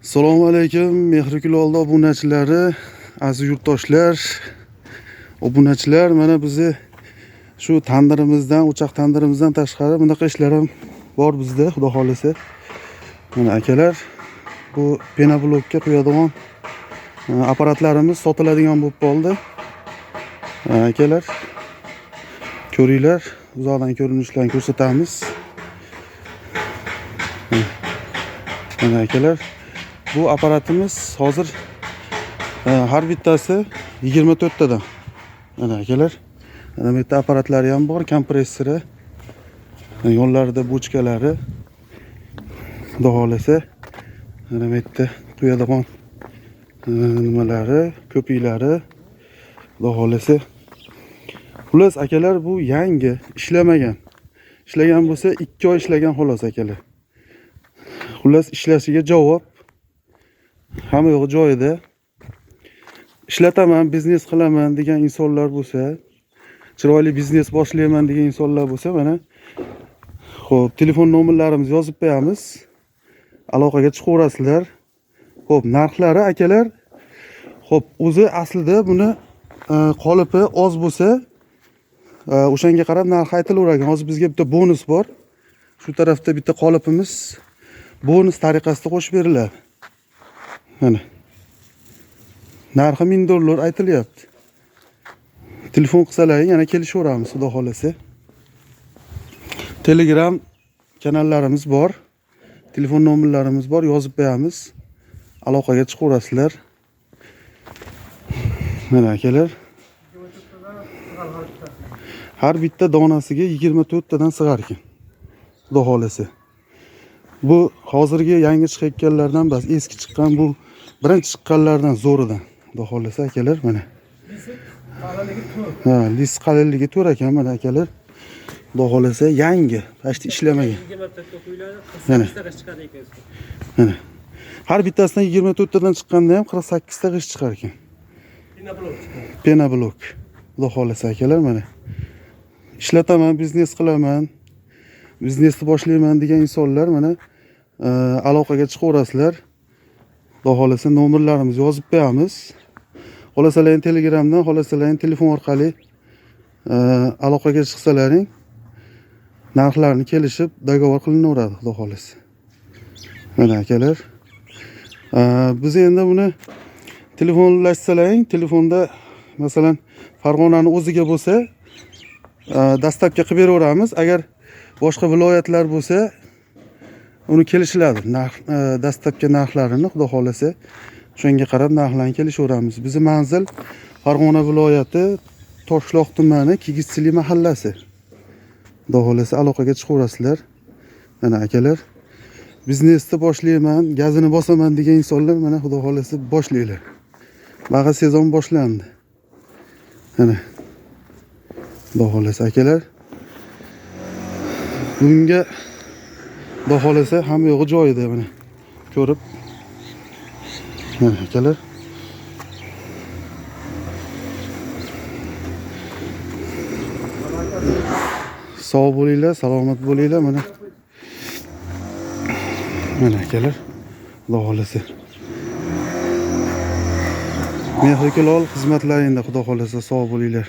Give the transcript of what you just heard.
Assalomu alaykum, Mehrikul obunachilari, aziz yurtdoshlar, obunachilar. Mana bizni shu tandirimizdan, o'choq tandirimizdan tashqari bunaqa ishlar ham bor bizda, xudo xolisa. Mana akalar, bu penoblokka qo'yadigan apparatlarimiz sotiladigan bo'lib qoldi. Akalar, ko'ringlar, uzoqdan ko'rinishlarni ko'rsatamiz. Mana akalar, bu apparatimiz hozir har bittasi 24 tadan. Mana akalar, mana bu yerda apparatlari ham bor, kompressori, yo'llarida bochkalari, xudo xolisa. Mana bu yerda quyadigan nimalari, ko'piklari, xudo xolisa. Xullas akalar, bu yangi, ishlamagan. Ishlagan bo'lsa 2 oy ishlagan xolos akalar. Xullas ishlashiga javob. Hamma yo'q joyida. Ishlataman, biznes qilaman degan insonlar bo'lsa, chiroyli biznes boshlayman degan insonlar bo'lsa, mana xo'p, telefon nomerlarimizni yozib qo'yamiz. Aloqaga chiqaverasizlar. Xo'p, narxlari akalar, xo'p, o'zi aslida buni qolipi oz bo'lsa, o'shanga qarab narx aytilaver ekan. Hozir bizga bitta bonus bor. Shu tarafda bitta qolipimiz bonus tariqasida qo'shib beriladi. Mana. Narxi $1000 aytilyapti. Telefon qilsalaring yana kelishaveramiz, xudo xolasa. Telegram kanallarimiz bor. Telefon nomerlarimiz bor, yozib qo'yamiz. Aloqaga chiqaverasizlar. Mana akalar. Har bitta donasiga 24 tadan sig'ar ekan. Xudo xolasa. Bu hozirgi yangi chiqayotganlardan emas, eski chiqqan bu birinchi chiqqanlardan zo'ridan. Xudo xolasa akalar, mana. Lis qalinligi 4 ekan mana akalar. Xudo xolasa yangi, pashti ishlamagan. 24 ta qo'yiladi, 48 ta g'ish chiqadi ekan. Mana. Har bittasidan 24 tadan chiqqanda ham 48 ta g'ish chiqar ekan. Penoblok. Xudo xolasa akalar, mana. Ishlataman, biznes qilaman, biznesni boshlayman degan insonlar mana aloqaga chiqaverasizlar. Xudo xolasa nomerlarimizni yozib qo'yamiz. Xolasalaring Telegramdan, xolasalaring telefon orqali aloqaga chiqsalaring, narxlarni kelishib dogovor qilinaveradi, xudo xolasa. Mana akalar. Biz endi buni telefonlashsalaring, telefonda masalan Farg'onaning o'ziga bo'lsa, dastlabki qilib beraveramiz. Agar boshqa viloyatlar bo'lsa, uni kelishiladi. Dastlabki narxlarini xudo xolasa shunga qarab narxlarni kelishaveramiz. Bizning manzil Farg'ona viloyati Toshloq tumani Kigizchili mahallasi. Xudo xolasa aloqaga chiqaverasizlar. Mana akalar, biznesni boshlayman, gazini bosaman degan insonlar mana xudo xolasa boshlaylar. Bag'i sezon boshlandi. Mana xudo xolasa akalar. Bunga xudo xolasa hamma yo'g'i joyida mana. Ko'rib. Mana akalar. Sog' bo'linglar, salomat bo'linglar mana. Mana akalar. Xudo xolasa. Mehrikul xizmatlaringda xudo xolasa sog' bo'linglar.